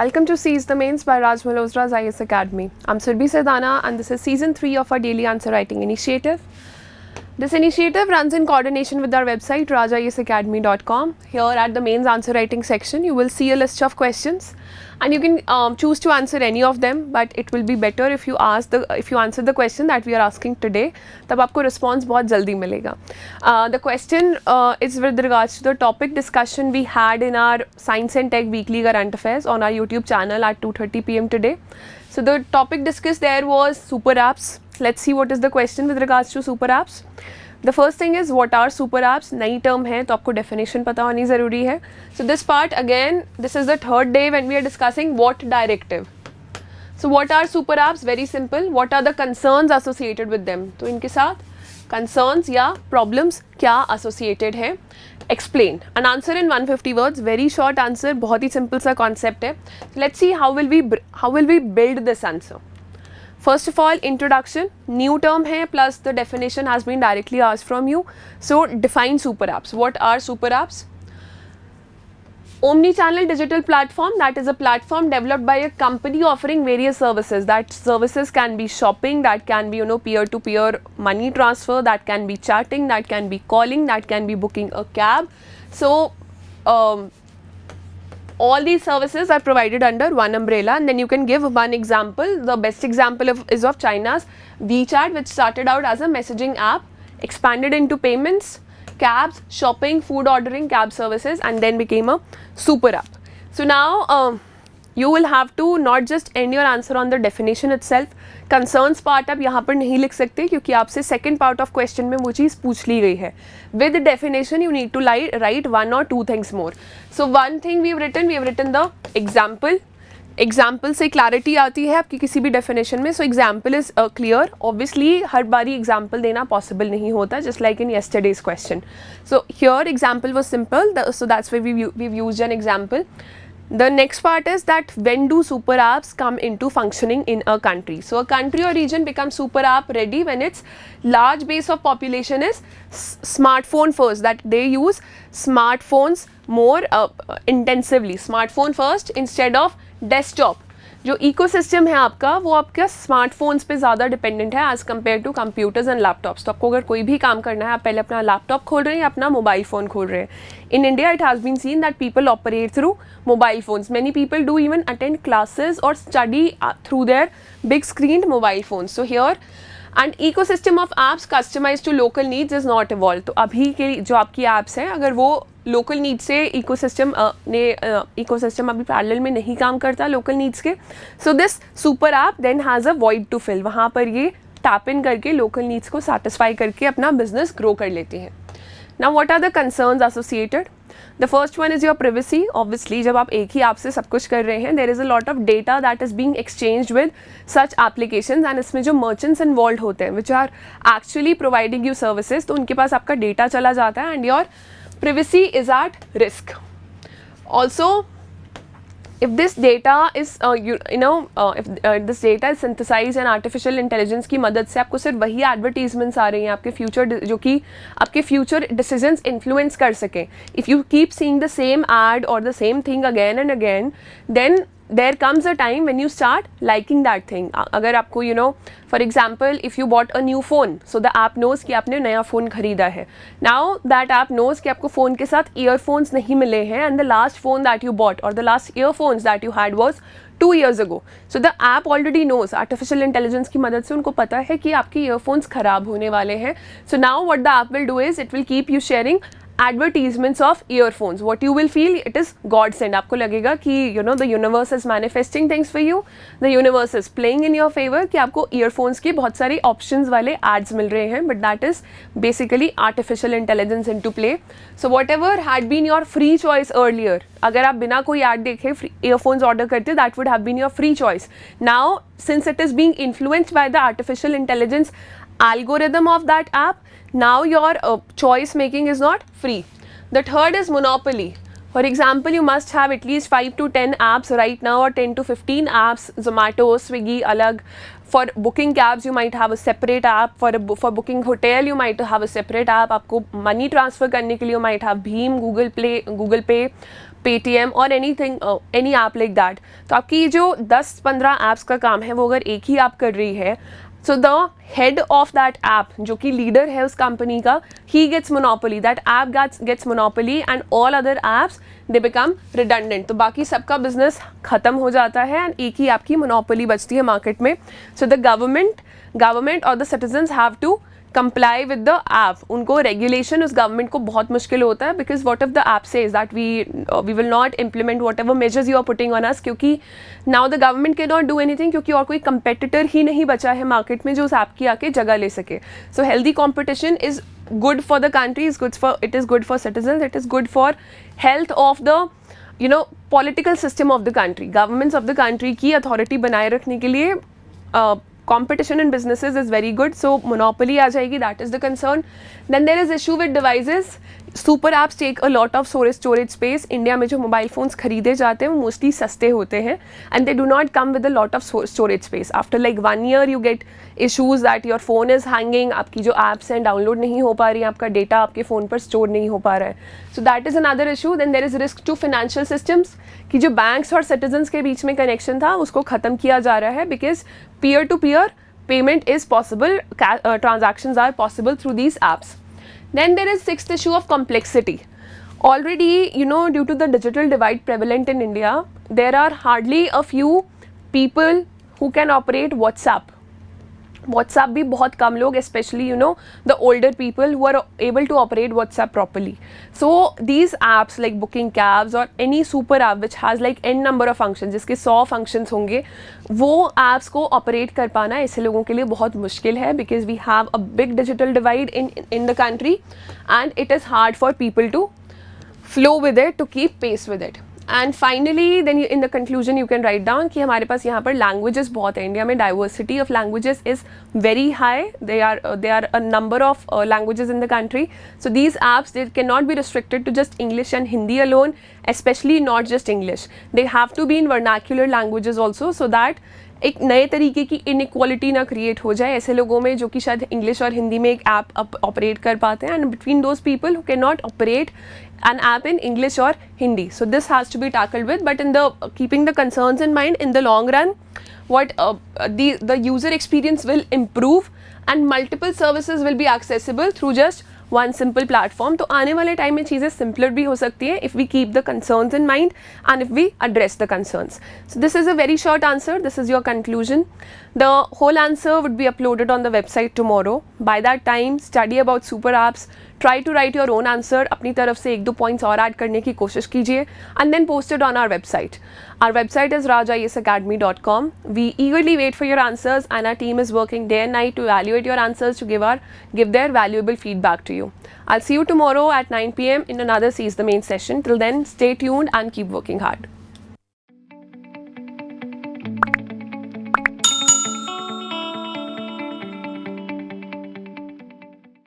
Welcome to Seize the Mains by Raj Malhotra's IAS Academy. I'm Surbhi Sardana and this is season 3 of our daily answer writing initiative. This initiative runs in coordination with our website rajayasacademy.com. Here at the mains answer writing section you will see a list of questions and you can choose to answer any of them, but it will be better if you answer the question that we are asking today. तब आपको response बहुत जल्दी मिलेगा. The question is with regards to the topic discussion we had in our Science and Tech Weekly Current Affairs on our YouTube channel at 2:30 PM today. So the topic discussed there was super apps. Let's see what is the question with regards to super apps. The first thing is what are super apps? नई term है तो आपको definition पता होनी ज़रूरी है. So this part again, this is the third day when we are discussing what directive. So what are super apps? Very simple. What are the concerns associated with them? तो इनके साथ concerns या problems क्या associated है? Explain. An answer in 150 words. Very short answer. बहुत ही simple सा concept है. Let's see how will we build this answer. First of all, introduction, new term hai plus the definition has been directly asked from you. So define super apps. What are super apps? Omni-channel digital platform, that is a platform developed by a company offering various services. That services can be shopping, that can be peer-to-peer money transfer, that can be chatting, that can be calling, that can be booking a cab. So all these services are provided under one umbrella, and then you can give one example. The best example is of China's WeChat, which started out as a messaging app, expanded into payments, cabs, shopping, food ordering, cab services, and then became a super app. So now you will have to not just end your answer on the definition itself. Concerns part आप यहाँ पर नहीं लिख सकते क्योंकि आपसे second part of question में वो चीज़ पूछ ली गई है. With the definition you need to write one or two things more. So one thing we have written the example. Example से clarity आती है आपकी किसी भी definition में. So example is clear. Obviously हर बारी example देना possible नहीं होता, just like in yesterday's question. So here example was simple, so that's why we've used an example. The next part is that when do super apps come into functioning in a country? So a country or region becomes super app ready when its large base of population is smartphone first, that they use smartphones more intensively. Smartphone first instead of desktop. जो ecosystem है आपका वो आपके smartphones पे ज़्यादा dependent है as compare to computers and laptops. तो आपको अगर कोई भी काम करना है आप पहले अपना लैपटॉप खोल रहे हैं या अपना मोबाइल फ़ोन खोल रहे हैं. In India it has been seen that people operate through mobile phones. Many people do even attend classes और study through their big screen mobile phones. So here and ecosystem of apps customized to local needs is not evolved. तो अभी के जो आपकी apps हैं अगर वो local needs से इकोसिस्टम अभी पैरेलल में नहीं काम करता लोकल नीड्स के. So this super app then has a void to fill. वहाँ पर ये टैप इन करके लोकल नीड्स को सेटिस्फाई करके अपना बिजनेस ग्रो कर लेती हैं. Now what are the concerns associated? The first one is your privacy. Obviously जब आप एक ही ऐप से सब कुछ कर रहे हैं there is a lot of data that is being exchanged with such applications, and इसमें जो मर्चेंट्स इन्वॉल्व होते हैं which are actually providing you services, तो उनके पास आपका डेटा चला जाता है and your privacy is at risk. Also, if this data is if this data is synthesized and artificial intelligence की मदद से आपको सिर्फ वही advertisements आ रही हैं आपके future जो कि आपके future decisions influence कर सकें. If you keep seeing the same ad or the same thing again and again, then there comes a time when you start liking that thing. अगर आपको for example if you bought a new phone, so the app knows कि आपने नया phone ख़रीदा है. Now that app knows कि आपको phone के साथ earphones नहीं मिले हैं and the last phone that you bought or the last earphones that you had was 2 years ago. So the app already knows, artificial intelligence की मदद से उनको पता है कि आपके earphones ख़राब होने वाले हैं. So now what the app will do is it will keep you sharing advertisements of earphones. What you will feel, it is God sent. आपको लगेगा कि the universe is manifesting things for you. The universe is playing in your favor कि आपको earphones के बहुत सारे options वाले ads मिल रहे हैं. But that is basically artificial intelligence into play. So whatever had been your free choice earlier, अगर आप बिना कोई ad देखे earphones order करते, that would have been your free choice. Now since it is being influenced by the artificial intelligence algorithm of that app, now your choice making is not free. The third is monopoly. For example, you must have at least 5 to 10 apps right now or 10 to 15 apps, Zomato, Swiggy, alag. For booking cabs, you might have a separate app. For booking hotel, you might have a separate app. आपको money transfer करने के लिए you might have Bheem, Google Pay. Paytm or anything, any app like that. तो आपकी जो 10-15 apps का काम है वो अगर एक ही आप कर रही है, so the head of that app जो कि leader है उस company का, he gets monopoly, that app gets monopoly and all other apps they become redundant. तो बाकी सबका business ख़त्म हो जाता है and एक ही आपकी monopoly बचती है market में. So the government or the citizens have to comply with the app. उनको regulation उस government को बहुत मुश्किल होता है, because what if the app says that we will not implement whatever measures you are putting on us, क्योंकि now the government cannot do anything क्योंकि और कोई competitor ही नहीं बचा है market में जो उस app की आके जगह ले सके. So healthy competition is good for the country, it is good for citizens, it is good for health of the political system of the country. Governments of the country की authority बनाए रखने के लिए competition in businesses is very good, so monopoly आ जाएगी, that is the concern. Then there is issue with devices. Super apps take a lot of storage space. India में जो mobile phones खरीदे जाते हैं वो मोस्टली सस्ते होते हैं and they do not come with a lot of storage space. After like 1 year you get issues that your phone is hanging, आपकी जो apps हैं डाउनलोड नहीं हो पा रही हैं, आपका डेटा आपके फ़ोन पर स्टोर नहीं हो पा रहा है. So that is another issue. Then there is risk to financial systems कि जो बैंक्स और सिटीजन्स के बीच में कनेक्शन था उसको ख़त्म किया जा रहा है, because peer to peer payment is possible, transactions are possible through these apps. Then there is sixth issue of complexity. Already, due to the digital divide prevalent in India, there are hardly a few people who can operate WhatsApp. WhatsApp भी बहुत कम लोग, especially the older people who are able to operate WhatsApp properly. So these apps like booking cabs or any super app which has like n number of functions, जिसके 100 functions होंगे, वो apps को operate कर पाना ऐसे लोगों के लिए बहुत मुश्किल है, because we have a big digital divide in the country and it is hard for people to flow with it, to keep pace with it. And finally, then in the conclusion you can write down कि हमारे पास यहाँ पर languages बहुत है. India में diversity of languages is very high. There are a number of languages in the country. So these apps, they cannot be restricted to just English and Hindi alone, especially not just English. They have to be in vernacular languages also, so that एक नए तरीके की inequality ना create हो जाए ऐसे लोगों में जो कि शायद इंग्लिश और हिंदी में एक ऐप ऑपरेट कर पाते हैं, and between those people who can not operate an app in English or Hindi. So this has to be tackled with, but in the keeping the concerns in mind, in the long run, what the user experience will improve and multiple services will be accessible through just one simple platform. तो आने वाले time में चीज़ें simpler भी हो सकती हैं if we keep the concerns in mind and if we address the concerns. So this is a very short answer. This is your conclusion. The whole answer would be uploaded on the website tomorrow. By that time, study about super apps. Try to write your own answer. अपनी तरफ से 1-2 points और add करने की कोशिश कीजिए and then post it on our website. Our website is rajayesacademy.com. We eagerly wait for your answers and our team is working day and night to evaluate your answers to give their valuable feedback to you. I'll see you tomorrow at 9 p.m. in another Seize the Main session. Till then, stay tuned and keep working hard.